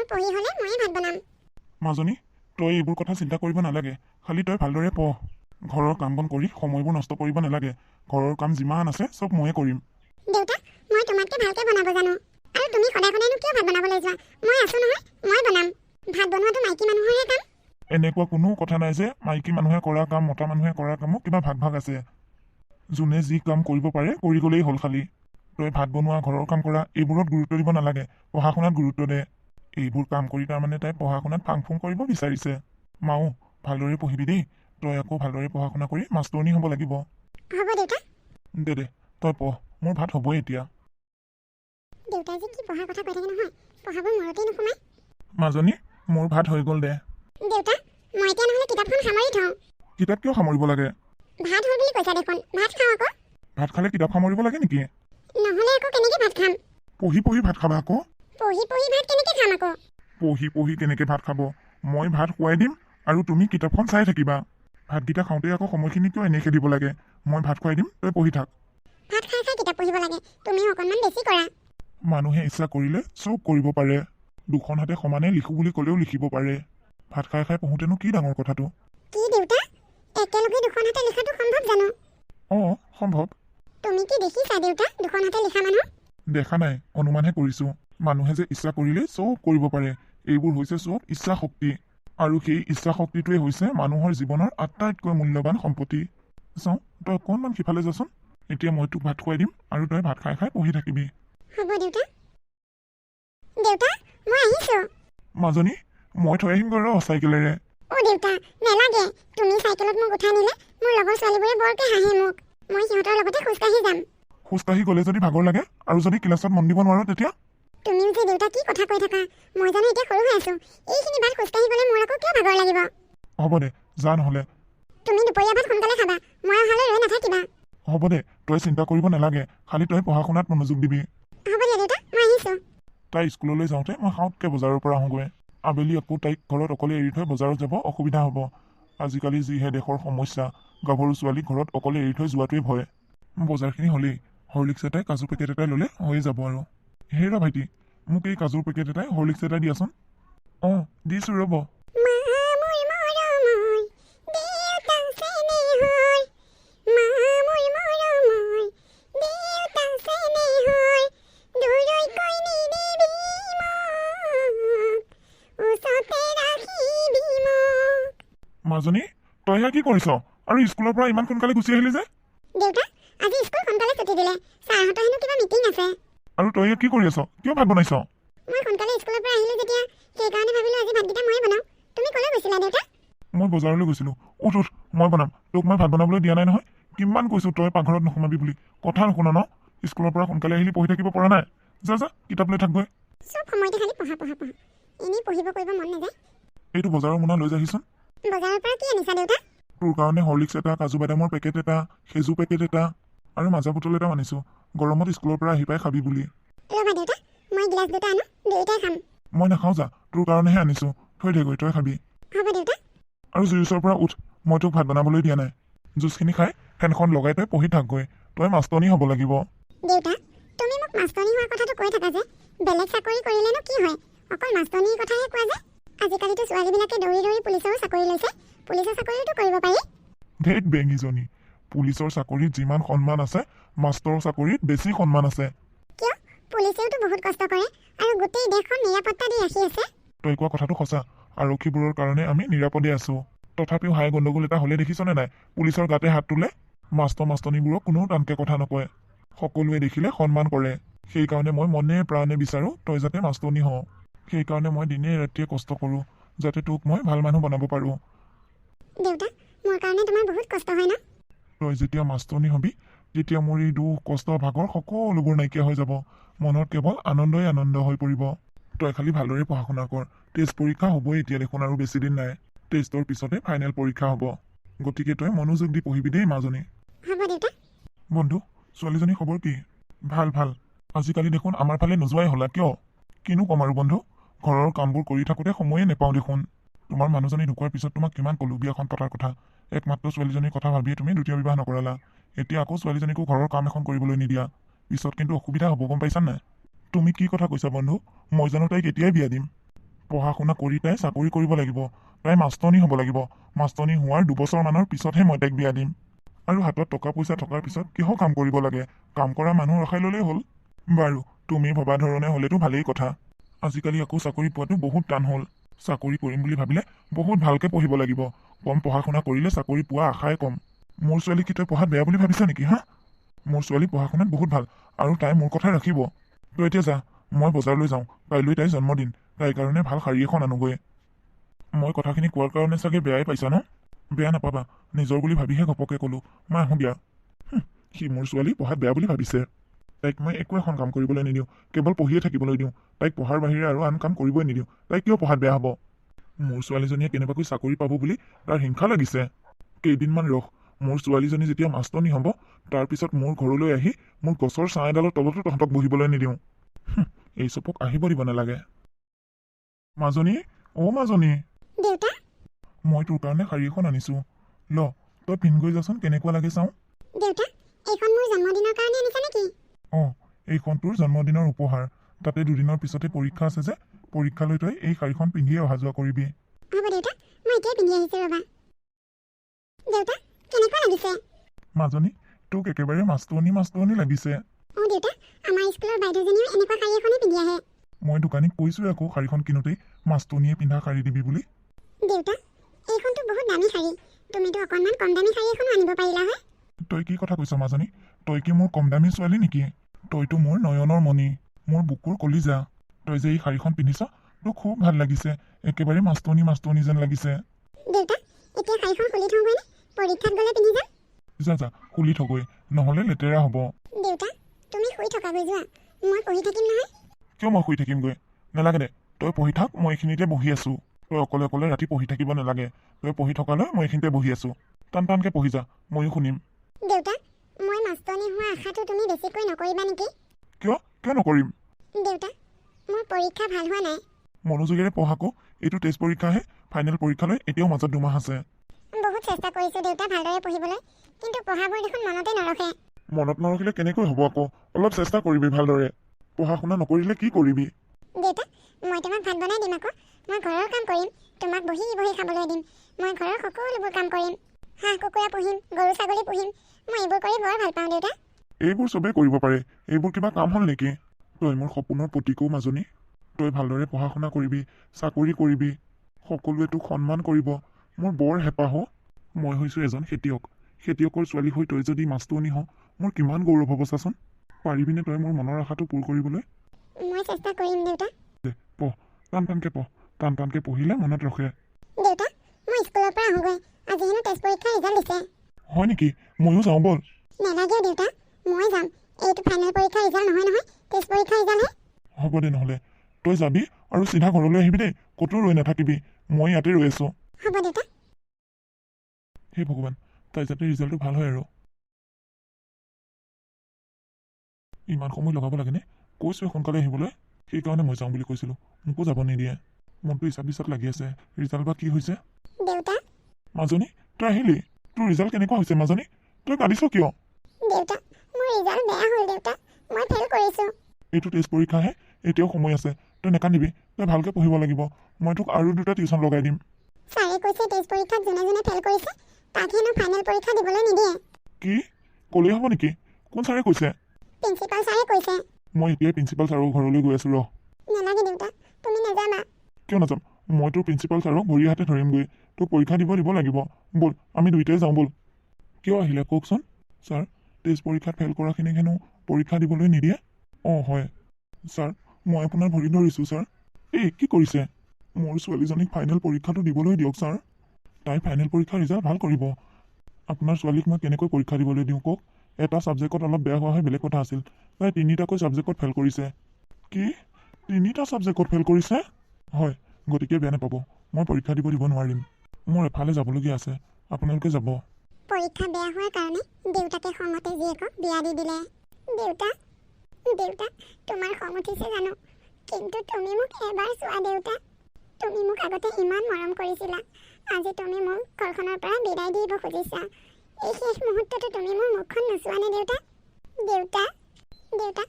পঢ়ি হ'লে ময়ে ভাত বনাম। মাজনী, তই এইবোৰ কথা চিন্তা কৰিব নালাগে। খালি তই ভালদৰে পঢ়। ঘৰৰ কাম বন কৰি সময়বোৰ নষ্ট কৰিব নালাগে। ঘৰৰ কাম যিমান আছে চব ময়ে কৰিম। দেউতা, মই তোমাতকৈ ভালকৈ বনাব জানো। আৰু তুমি সদায় সদায়নো কিয় ভাত বনাবলৈ যোৱা? মই আছো নহয়, মই বনাম। ভাত বনোৱাটো মাইকী মানুহৰহে কাম। এনেকুৱা কোনো কথা নাই যে মাইকী মানুহে কৰা কাম মতা মানুহে কৰা কামো কিবা ভাগ ভাগ আছে। যোনে যি কাম কৰিব পাৰে কৰি গ'লেই হ'ল। খালি তই ভাত বনোৱা, ঘৰৰ কাম কৰা এইবোৰত গুৰুত্ব দিব নালাগে। পঢ়া শুনাত গুৰুত্ব দে। এইবোৰ কাম কৰি তাৰমানে তাই পঢ়া শুনাত ফাং ফুং কৰিব বিচাৰিছে। মাও, ভালদৰে পঢ়িবি দেই। তই আকৌ ভালদৰে পঢ়া শুনা কৰি মাষ্টৰণী হ'ব লাগিব। হ'ব দেউতা। দে তই পঢ়, মোৰ ভাত হ'বই এতিয়া। দেউতাই যে কি পঢ়াৰ কথা কৈ থাকে নহয়, পঢ়াবোৰ মূৰতেই নোসোমায়। মাজনী, মোৰ ভাত হৈ গ'ল দে। দেউতা, মই এতিয়া নহ'লে কিতাপখন সামৰি থওঁ। কিতাপ কিয় সামৰিব লাগে? ভাত হ'ল বুলি কৈছা দেখোন, ভাত খাওঁ আকৌ। ভাত খালে কিতাপ সামৰিব লাগে নেকি? নহ'লে আকৌ কেনেকৈ ভাত খাম? পঢ়ি পঢ়ি ভাত খাবা আকৌ। পঢ়ি পঢ়ি ভাত কেনেকৈ খাম আকৌ? পঢ়ি পঢ়ি কেনেকে ভাত খাব? মই ভাত খুৱাই দিম আৰু তুমি কিতাপখন চাই থাকিবা। ভাতকেইটা খাওঁতে আকৌ সময়খিনি কিয় এনেই খেদিব লাগে? মই ভাত খুৱাই দিম, তই পঢ়ি থাক। ভাত খাই খাই কিতাপ পঢ়িব লাগে, তুমিও অকণমান বেছি কৰা। মানুহে ইচ্ছা কৰিলে চব কৰিব পাৰে। দুখন হাতে সমানে লিখো বুলি ক'লেও লিখিব পাৰে। ভাত খাই খাই পঢ়োতেনো কি ডাঙৰ কথাটো? কি দেউতা, একেলগে দুখন হাতে লিখাটো সম্ভৱ জানো? অঁ, সম্ভৱ। তুমি কি দেখিছা দেউতা দুখন হাতে লিখা মানুহ? দেখা নাই, অনুমানহে কৰিছো। মানুহে যে ইচ্ছা কৰিলে চব কৰিব পাৰে। এইবোৰ হৈছে চব ইচ্ছা শক্তি। আৰু সেই ইচ্ছা শক্তিটোৱে হৈছে মানুহৰ জীৱনৰ আটাইতকৈ মূল্যৱান সম্পত্তি। চাওঁ, তই অকণমান সিফালে যাচোন। এতিয়া মই তোক ভাত খুৱাই দিম আৰু তই ভাত খাই খাই পঢ়ি থাকিবি। হ'ব দেউতা। দেউতা, মই আহিছোঁ। মাজনী, মই থৈ আহিমগৈ ৰ চাইকেলেৰে। অ' দেউতা, নেলাগে। তুমি চাইকেলত মোক উঠাই নিলে মোৰ লগৰ ছোৱালীবোৰে বৰকৈ হাঁহে মোক। মই সিহঁতৰ লগতে খোজকাঢ়ি যাম। খোজকাঢ়ি গ'লে যদি ভাগৰ লাগে আৰু যদি ক্লাছত মন দিব নোৱাৰো তেতিয়া? তুমিও যে দেউতা কি কথা কৈ থাকা? মই জানো এতিয়া সৰু হৈ আছোঁ। এইখিনি বাট খোজকাঢ়ি গ'লে মোৰ আকৌ কিয় ভাগৰ লাগিব? হ'ব দে, যা নহ'লে। তুমি দুপৰীয়া ভাত সোনকালে খাবা, মই অহালৈ ৰৈ নাথাকিবা। হ'ব দে, তই চিন্তা কৰিব নালাগে। খালি তই পঢ়া শুনাত মনোযোগ দিবি। হ'ব দিয়া দেউতা, মই আহিছোঁ। তাই স্কুললৈ যাওঁতে মই সাউতকৈ বজাৰৰ পৰা আহোঁগৈ। আবেলি আকৌ তাইক ঘৰত অকলে এৰি থৈ বজাৰত যাব অসুবিধা হ'ব। আজিকালি যিহে দেশৰ সমস্যা, গাভৰু ছোৱালী ঘৰত অকলে এৰি থৈ যোৱাটোৱে ভয়। বজাৰখিনি হ'লেই হৰলিক্স এটাই কাজু পেকেট এটাই ল'লে হৈয়ে যাব আৰু। হেৰা ভাইটি, মোক এই কাজুৰ পেকেট এটাই হৰলিক্স এটাই দিয়াচোন। অঁ, দিছোঁ ৰ'ব। মাজনী, তই ইয়াৰ কি কৰিছ? আৰু স্কুলৰ পৰা ইমান সোনকালে গুচি আহিলি যে? দেউতা, আজি স্কুল সোনকালে ছুটি দিলে। ছাৰহঁতৰ হেনো কিবা মিটিং আছে। আৰু তই ইয়াত কি কৰি আছ? কিয় ভাত বনাইছ? মই সোনকালে স্কুলৰ পৰা আহিলোঁ যেতিয়া, সেইকাৰণে ভাবিলোঁ আজি ভাতকেইটা ময়ে বনাওঁ। তুমি ক'লৈ গৈছিলা দেউতা? মই বজাৰলৈ গৈছিলোঁ। উঠ, মই বনাম। তোক মই ভাত বনাবলৈ দিয়া নাই নহয়। কিমান কৈছোঁ তই পাকঘৰত নোসোমাবি বুলি। কথা নুশুন ন? স্কুলৰ পৰা সোনকালে আহিলি পঢ়ি থাকিব পৰা নাই? যা যা, কিতাপ লৈ থাকগৈ। চব সময়তে খালি পঢ়া পঢ়া পঢ়া। এনেই পঢ়িব কৰিব মন নাযায়। এইটো বজাৰৰ মোনা লৈ যাহিচোন। বজাৰৰ পৰা কি আনিছা দেউতা? তোৰ কাৰণে হৰলিক্স এটা, কাজু বাদামৰ পেকেট এটা, খেজু পেকেট এটা আৰু মাজা বটল এটা আনিছোঁ। গৰমত স্কুলৰ পৰা আহি পাই খাবি বুলি। ৰ'বা দেউতা, মই গিলাচ দুটা আনো, দুয়োটাই খাম। মই নাখাওঁ যা, তোৰ কাৰণেহে আনিছোঁ। থৈ দেগৈ, তই খাবি। হ'ব দেউতা। আৰু জুইৰ ওচৰৰ পৰা উঠ, মই তোক ভাত বনাবলৈ দিয়া নাই। জুচখিনি খাই ফেনখন লগাই তই পঢ়ি থাকগৈ। তই মাষ্টৰণী হ'ব লাগিব। দেউতা, তুমি মোক মাষ্টৰণী হোৱাৰ কথাটো কৈ থাকা যে, বেলেগ চাকৰি কৰিলেনো কি হয়? অকল মাষ্টৰণীৰ কথাহে কোৱা যে। আজিকালিতো ছোৱালীবিলাকে দৌৰি দৌৰি পুলিচৰো চাকৰি লৈছে। পুলিচৰ চাকৰিওতো কৰিব পাৰি। ধেইত বেঙীজনী, পুলিচৰ চাকৰিত যিমান সন্মান আছে, মাষ্টৰৰ চাকৰিত বেছি সন্মান আছে। কিয়? পুলিচেওতো বহুত কষ্ট কৰে আৰু গোটেই দেশখন নিৰাপত্তা দি ৰাখি আছে। তই কোৱা কথাটো সঁচা। আৰক্ষীবোৰৰ কাৰণে আমি নিৰাপদে আছোঁ। তথাপিও হাই গণ্ডগোল এটা হ'লে দেখিছনে নাই? পুলিচৰ গাতে হাত তোলে। মাষ্টৰনীবোৰক কোনেও টানকৈ কথা নকয়। সকলোৱে দেখিলে সন্মান কৰে। সেইকাৰণে মই মনে প্ৰাণে বিচাৰোঁ তই যাতে মাষ্টৰণী হওঁ। সেইকাৰণে মই দিনে ৰাতিয়ে কষ্ট কৰোঁ, যাতে তোক মই ভাল মানুহ বনাব পাৰোঁ। দেউতা, মোৰ কাৰণে তোমাৰ বহুত কষ্ট হয় ন? তই যেতিয়া মাষ্টৰণী হবি, তেতিয়া মোৰ এই দুখ, কষ্ট, ভাগৰ সকলোবোৰ নাইকিয়া হৈ যাব। মনত কেৱল আনন্দই আনন্দ হৈ পৰিব। তই খালি ভালদৰে পঢ়া শুনা কৰ। টেষ্ট পৰীক্ষা হ'বই এতিয়া দেখোন, আৰু বেছি দিন নাই। টেষ্টৰ পিছতে ফাইনেল পৰীক্ষা হ'ব। গতিকে তই মনোযোগ দি পঢ়িবি দেই মাজনী। হ'ব দেউতা। বন্ধু, ছোৱালীজনীৰ খবৰ কি? ভাল ভাল। আজিকালি দেখোন আমাৰ ফালে নোযোৱাই হ'লা কিয়? কিনো ক'ম আৰু বন্ধু, ঘৰৰ কামবোৰ কৰি থাকোঁতে সময়ে নেপাওঁ দেখোন। তোমাৰ মানুহজনী ঢুকোৱাৰ পিছত তোমাক কিমান ক'লোঁ বিয়াখন পতাৰ কথা। একমাত্ৰ ছোৱালীজনীৰ কথা ভাবিয়ে তুমি দ্বিতীয় বিবাহ নকৰালা। এতিয়া আকৌ ছোৱালীজনীকো ঘৰৰ কাম এখন কৰিবলৈ নিদিয়া। পিছত কিন্তু অসুবিধা হ'ব, গম পাইছা নাই? তুমি কি কথা কৈছা বন্ধু? মই জানো তাইক এতিয়াই বিয়া দিম? পঢ়া শুনা কৰি তাই চাকৰি কৰিব লাগিব। তাই মাষ্টৰণী হ'ব লাগিব। মাষ্টৰণী হোৱাৰ 2 বছৰমানৰ পিছতহে মই তাইক বিয়া দিম। আৰু হাতত টকা পইচা থকাৰ পিছত কিহৰ কাম কৰিব লাগে? কাম কৰা মানুহ ৰখাই ল'লেই হ'ল। বাৰু, তুমি ভবা ধৰণে হ'লেতো ভালেই কথা। আজিকালি আকৌ চাকৰি পোৱাটো বহুত টান হ'ল। চাকৰি কৰিম বুলি ভাবিলে বহুত ভালকৈ পঢ়িব লাগিব। কম পঢ়া শুনা কৰিলে চাকৰি পোৱা আশাই কম। মোৰ ছোৱালী কি তই পঢ়াত বেয়া বুলি ভাবিছা নেকি হা? মোৰ ছোৱালী পঢ়া শুনাত বহুত ভাল আৰু তাই মোৰ কথা ৰাখিব। তই এতিয়া যা, মই বজাৰলৈ যাওঁ। কাইলৈ তাইৰ জন্মদিন। তাইৰ কাৰণে ভাল শাৰী এখন আনোগৈ। মই কথাখিনি কোৱাৰ কাৰণে চাগে বেয়াই পাইছা ন? বেয়া নাপাবা, নিজৰ বুলি ভাবিহে ঘপকে ক'লো। মই আহোঁ দিয়া। সি মোৰ ছোৱালী পঢ়াত বেয়া বুলি ভাবিছে। তাইক মই একো এখন কাম কৰিবলৈ নিদিওঁ, কেৱল পঢ়িয়ে থাকিবলৈ দিওঁ। তাইক পঢ়াৰ বাহিৰে আৰু আন কাম কৰিবই নিদিওঁ। তাই কিয় পঢ়াত বেয়া হ'ব? মোৰ ছোৱালীজনীয়ে কেনেবাকৈ চাকৰি পাব বুলি তাৰ হিংসা লাগিছে। কেইদিনমান ৰখ, মোৰ ছোৱালীজনী যেতিয়া মাষ্টৰণী হ'ব, তাৰপিছত মোৰ ঘৰলৈ আহি মোৰ গছৰ ছাঁ এডালৰ তলতো তহঁতক বহিবলৈ নিদিওঁ। এই চপক আহিব দিব নালাগে। মাজনী, অ' মাজনী, দেউতা, মই তোৰ কাৰণে শাৰী এখন আনিছোঁ। ল, তই পিন্ধি যাচোন কেনেকুৱা লাগে চাওঁ। দেউতা, এইখন মোৰ জন্মদিনৰ কাৰণে আনিছা নেকি? অঁ, এইখন তোৰ জন্মদিনৰ উপহাৰ। তাতে 2 দিনৰ পিছতে পৰীক্ষা আছে যে, পৰীক্ষালৈ তই এই শাৰীখন পিন্ধিয়ে অহা যোৱা কৰিবি। হ'ব দেউতা, মই এতিয়াই পিন্ধি আহিছোঁ ৰ'বা। দেউতা, কেনেকুৱা লাগিছে? মাজনী, তোক একেবাৰে মাষ্টৰণী লাগিছে। অঁ দেউতা, আমাৰ স্কুলৰ বাইদেউজনীও এনেকুৱা শাৰী এখনেই পিন্ধি আহে। মই দোকানীক কৈছোঁৱে আকৌ শাৰীখন কিনোতেই মাষ্টৰণীয়ে পিন্ধা শাৰী দিবি বুলি। দেউতা, এইখনতো বহুত দামী শাৰী। তুমিতো অকণমান কম দামী শাৰী এখনো আনিব পাৰিলা হয়। তই কি কথা কৈছ মাজনী? তই কি মোৰ কম দামী ছোৱালী নেকি? তইতো মোৰ নয়নৰ মণি, মোৰ বুকুৰ কলিজা। তই যে এই শাৰীখন পিন্ধিছ, তোক খুব ভাল লাগিছে। একেবাৰে মাষ্টৰণী যেন লাগিছে। দেউতা, এতিয়া শাৰীখন খুলি থওঁ গৈ নে? পৰীক্ষাত গ'লে পিন্ধি যাম। যা যা, খুলি থগৈ, নহ'লে লেতেৰা হ'ব। দেউতা, তুমি শুই থকাগৈ যোৱা। মই পঢ়ি থাকিম নহয়। কিয় মই শুই থাকিমগৈ? নালাগে দে, তই পঢ়ি থাক, মই এইখিনিতে বহি আছোঁ। তই অকলে অকলে ৰাতি পঢ়ি থাকিব নালাগে। তই পঢ়ি থকালৈ মই এইখিনিতে বহি আছোঁ। টানকৈ পঢ়ি যা, ময়ো শুনিম। দেউতা, মই মাষ্টৰণী হোৱা আশাটো তুমি বেছিকৈ নকৰিবা নেকি? কিয় নকৰিম? দেউতা, মোৰ পৰীক্ষা ভাল হোৱা নাই। মনোযোগেৰে পঢ় আকৌ, এইটো টেষ্ট পৰীক্ষাহে। ফাইনেল পৰীক্ষালৈ এতিয়াও মাজত 2 মাহ আছে। বহুত চেষ্টা কৰিছোঁ দেউতা ভালদৰে পঢ়িবলৈ, কিন্তু পঢ়াবোৰ দেখোন মনতে নৰখে। মনত নৰখিলে কেনেকৈ হ'ব আকৌ? অলপ চেষ্টা কৰিবি ভালদৰে। পঢ়া শুনা নকৰিলে কি কৰিবি? দেউতা, মই তোমাক ভাত বনাই দিম আকৌ। মই ঘৰৰ কাম কৰিম, তোমাক বহি বহি খাবলৈ দিম। মই ঘৰৰ সকলোবোৰ কাম কৰিম। হাঁহ কুকুৰা পুহিম, গৰু ছাগলী পুহিম। মই এইবোৰ কৰি বৰ ভাল পাওঁ দেউতা। এইবোৰ চবেই কৰিব পাৰে। এইবোৰ কিবা কাম হ'ল নেকি? তই মোৰ সপোনৰ প্ৰতীকো মাজনী। তই ভালদৰে পঢ়া শুনা কৰিবি, চাকৰি কৰিবি, সকলোৱে তোক সন্মান কৰিব। মোৰ বৰ হেঁপাহ হ। মই হৈছোঁ এজন খেতিয়ক। খেতিয়কৰ ছোৱালী হৈ তই যদি মাষ্টৰণী হ, মোৰ কিমান গৌৰৱ হ'ব চাচোন। পাৰিবিনে তই মোৰ মনৰ আশাটো পূৰ কৰিবলৈ? মই চেষ্টা কৰিম দেউতা। দে পঢ়, টানকৈ পঢ়। টানকৈ পঢ়িলে মনত ৰখে। দেউতা, মই স্কুলৰ পৰা আহোঁগৈ। আজি হেনো টেষ্ট পৰীক্ষাৰ ৰিজাল্ট দিছে। হয় নেকি? ময়ো যাওঁ ব'ল। নালাগে দেউতা, মই যাম। এইটো ফাইনেল পৰীক্ষাৰ ৰিজাল্ট নহয়, টেষ্ট পৰীক্ষাৰ ৰিজাল্টহে। হ'ব দে নহ'লে, তই যাবি আৰু চিধা ঘৰলৈ আহিবি দেই। ক'তো ৰৈ নাথাকিবি, মই ইয়াতে ৰৈ আছোঁ। হ'ব দেউতা। হে ভগৱান, তাই যাতে ৰিজাল্টটো ভাল হয় আৰু। ইমান সময় লগাব লাগেনে? কৈছোঁৱে সোনকালে আহিবলৈ। সেইকাৰণে মই যাওঁ বুলি কৈছিলোঁ। মোকো যাব নিদিয়ে। মনটো ইছাত লাগি আছে। ৰিজাল্ট বা কি হৈছে? দেউতা, মাজনী, তই আহিলি? তোৰ ৰিজাল্ট কেনেকুৱা হৈছে মাজনী? তই কান্দিছ কিয়? দেউতা, মোৰ ৰিজাল্ট বেয়া হ'ল দেউতা। মই ফেইল কৰিছোঁ। এইটো টেষ্ট পৰীক্ষাহে, এতিয়াও সময় আছে। তই নাকান্দিবি, তই ভালকৈ পঢ়িব লাগিব। মই তোক আৰু 2টা টিউশ্যন লগাই দিম। ছাৰে কৈছে টেষ্ট পৰীক্ষাত যোনে যোনে ফেইল কৰিছে তাক হেনো ফাইনেল পৰীক্ষা দিবলৈ নিদিয়ে। কি? ক'লেই হ'ব নেকি? কোন ছাৰে কৈছে? প্ৰিন্সিপাল ছাৰে কৈছে। মই এতিয়াই প্ৰিন্সিপাল ছাৰৰ ঘৰলৈ গৈ আছোঁ ৰহ। নালাগে দেউতা, তুমি নাযাবা। কিয় নাযাম? মই তোৰ প্ৰিন্সিপাল ছাৰক ভৰি হাতে ধৰিমগৈ। তোক পৰীক্ষা দিব লাগিব। ব'ল, আমি 2টাই যাওঁ ব'ল। কিয় আহিলে কওকচোন? ছাৰ, টেষ্ট পৰীক্ষাত ফেইল কৰাখিনিক হেনো পৰীক্ষা দিবলৈ নিদিয়ে? অঁ হয় ছাৰ, মই আপোনাৰ ভৰি ধৰিছোঁ ছাৰ। এই কি কৰিছে? মোৰ ছোৱালীজনীক ফাইনেল পৰীক্ষাটো দিবলৈ দিয়ক ছাৰ। তাই ফাইনেল পৰীক্ষাৰ ৰিজাল্ট ভাল কৰিব। আপোনাৰ ছোৱালীক মই কেনেকৈ পৰীক্ষা দিবলৈ দিওঁ কওক? এটা ছাবজেক্টত অলপ বেয়া হোৱা হয় বেলেগ কথা আছিল। তাই 3টাকৈ ছাবজেক্টত ফেইল কৰিছে। কি? 3টা ছাবজেক্টত ফেইল কৰিছে? হয়, গতিকে বেয়া নাপাব, মই পৰীক্ষা দিব নোৱাৰিম। মোৰ এফালে যাবলগীয়া আছে। আপোনালোকে যাব। পৰীক্ষা বেয়া হোৱাৰ কাৰণে দেউতাকে খঙতে জীয়েকক বিয়া দি দিলে। দেউতা, তোমাৰ খং উঠিছে জানো, কিন্তু তুমি মোক এবাৰ চোৱা দেউতা। তুমি মোক আগতে ইমান মৰম কৰিছিলা। আজি তুমি মোক ঘৰখনৰ পৰা বিদায় দিব খুজিছা। এই শেষ মুহূৰ্ততো তুমি মোৰ মুখখন নোচোৱা নে দেউতা? দেউতা,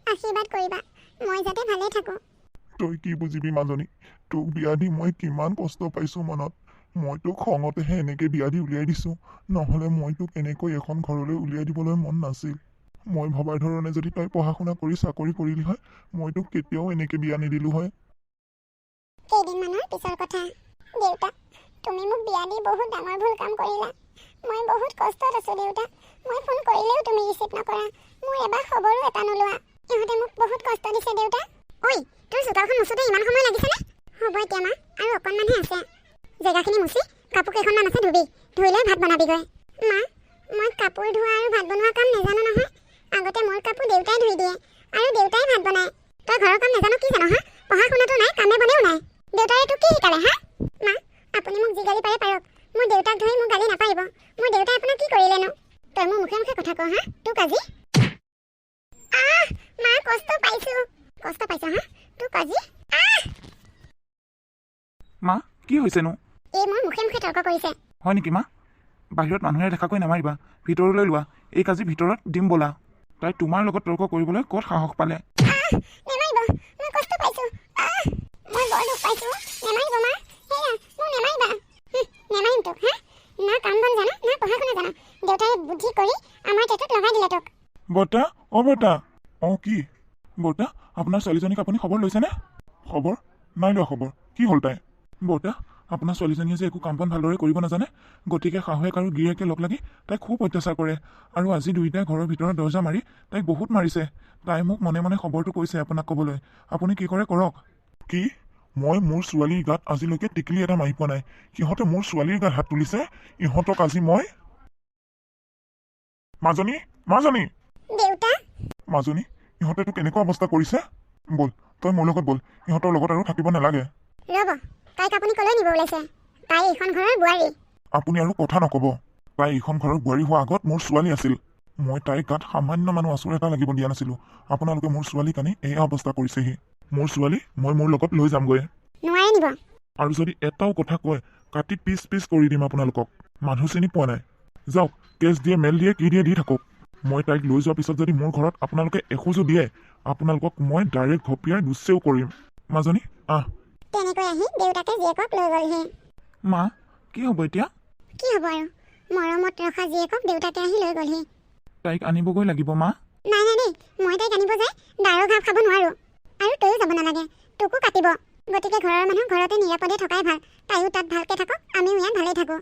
আশীৰ্বাদ কৰিবা মই যাতে ভালে থাকোঁ। তই কি বুজিবি মাজনী, তোক বিয়া দি মই কিমান কষ্ট পাইছো মনত। মই তোক খঙতেহে এনেকে বিয়া দি উলিয়াই দিছো, নহ'লে মই তোক এনেকৈ এখন ঘৰলৈ উলিয়াই দিবলৈ মন নাছিল। মই ভবাৰ ধৰণে যদি তই পঢ়া শুনা কৰি চাকৰি কৰিলি হয়, মই তোক কেতিয়াও এনেকে বিয়া নিদিলো হয়। কেইদিনমানৰ পিছৰ কথা। দেউতা, তুমি মোক বিয়া দি বহুত ডাঙৰ ভুল কাম কৰিলা। মই বহুত কষ্টত আছো দেউতা। মই ফোন কৰিলেও তুমি ৰিচিভ নকৰা। মোৰ এবাৰ খবৰো এটা নোলোৱা। ইহঁতে মোক বহুত কষ্ট দিছে দেউতা। ঐ, তোৰ চোতালখন মুচোতে ইমান সময় লাগিছেনে? হ'ব এতিয়া মা, আৰু অকণমানহে আছে। জেগাখিনি মুচি কাপোৰ কেইখনমান আছে ধুবি। ধুই লৈ ভাত বনাবিগৈ। মা, মই কাপোৰ ধোৱা আৰু ভাত বনোৱা কাম নাজানো নহয়। আগতে মোৰ কাপোৰ দেউতাই ধুই দিয়ে আৰু দেউতাই ভাত বনায়। তই ঘৰৰ কাম নাজানো কি জানো হা? পঢ়া শুনাটো নাই, কামে বনেও নাই। দেউতাই তোক কি শিকালে হা? মা, আপুনি মোক যি গালি পাৰে পাৰক। মোৰ দেউতাক ধৰি মোক গালি নাপাৰিব। মোৰ দেউতাই আপোনাক কি কৰিলেনো? তই মোৰ মুখে মুখে কথা কওঁ হা? তোক আজি মা, কষ্ট পাইছো। কষ্ট পাইছ হা? তোক আজি মা, কি হৈছেনো? এই মোৰ মুখে মুখে তৰ্ক কৰিছে। হয় নেকি মা? বাহিৰত মানুহে দেখাকৈ নামাৰিবা, ভিতৰলৈ লোৱা। এই কাজি ভিতৰত দিম ব'লা। তাই তোমাৰ লগত তৰ্ক কৰিবলৈ ক'ত সাহস পালে? নেমাৰিব, মই কষ্ট পাইছো। মই বৰ দুখ পাইছো। নেমাৰিব মা, সেয়া মোক নেমাৰিবা। নেমাৰিম তোক হা? না কাম বন জানো, না পঢ়া শুনা জানো। দেউতাই বুদ্ধি কৰি আমাৰ টেটুত লগাই দিলে তোক। বৰ্তা, বৰ্তা। কি বৰ্তা, আপোনাৰ ছোৱালীজনীক আপুনি খবৰ লৈছেনে? খবৰ নাই লোৱা। খবৰ কি হ'ল তাই? বৰ্তা, আপোনাৰ ছোৱালীজনীয়ে যে একো কাম বন ভালদৰে কৰিব নাজানে, গতিকে শাহুৱেক আৰু গিৰিয়েকে লগ লাগি তাইক খুব অত্যাচাৰ কৰে। আৰু আজি দুয়োটাই ঘৰৰ ভিতৰত দৰ্জা মাৰি তাইক বহুত মাৰিছে। তাই মোক মনে মনে খবৰটো কৈছে আপোনাক ক'বলৈ। আপুনি কি কৰে কৰক। কি? মই মোৰ ছোৱালীৰ গাত আজিলৈকে টিকলি এটা মাৰি পোৱা নাই। সিহঁতে মোৰ ছোৱালীৰ গাত হাত তুলিছে। ইহঁতক আজি মই মাজনী দেউতা, মাজনী, ইহঁতে তোক কেনেকুৱা অৱস্থা কৰিছে? ব'ল, তই মোৰ লগত ব'ল। ইহঁতৰ লগত আৰু থাকিব নালাগে। ৰ'ব, তাইক আপুনি ক'লৈ নিব ওলাইছে? তাই এইখন ঘৰৰ বোৱাৰী। আপুনি আৰু কথা নক'ব। তাই এইখন ঘৰৰ বোৱাৰী হোৱা আগত মোৰ ছোৱালী আছিল। মই তাইৰ গাত সামান্য মানুহ আচুৰ এটা লাগিব দিয়া নাছিলো। আপোনালোকে মোৰ ছোৱালীক আনি এয়া অৱস্থা কৰিছেহি। মোৰ ছোৱালী মই মোৰ লগত লৈ যামগৈ। নোৱাৰে নিব। আৰু যদি এটাও কথা কয়, কাটি পিচ পিচ কৰি দিম আপোনালোকক। মানুহ চিনি পোৱা নাই। যাওক, কেছ দিয়ে, মেল দিয়ে, কি দিয়ে দি থাকক। মই তাইক লৈ যোৱাৰ পিছত যদি মোৰ ঘৰত আপোনালোকে এখোজো দিয়ে, আপোনালোকক মই ডাইৰেক্ট ঘপিয়াই গুচেও কৰিম। মাজনী, তেনেকৈ আহি দেউতাকে জীয়েকক লৈ গ'লহি। মা, কি হ'ব এতিয়া? কি হ'ব আৰু? মৰমত ৰখা জীয়েকক দেউতাকে আহি লৈ গ'লহি। তাইক আনিবগৈ লাগিব মা। নাই নাই দেই, মই তাইক আনিব যায় দাৰৰ ঘাঁহ খাব নোৱাৰো। আৰু তয়ো যাব নালাগে, তোকো কাটিব। গতিকে ঘৰৰ মানুহ ঘৰতে নিৰাপদে থকাই ভাল। তাইও তাত ভালকে থাকক, আমিও ইয়াত ভালেই থাকোঁ।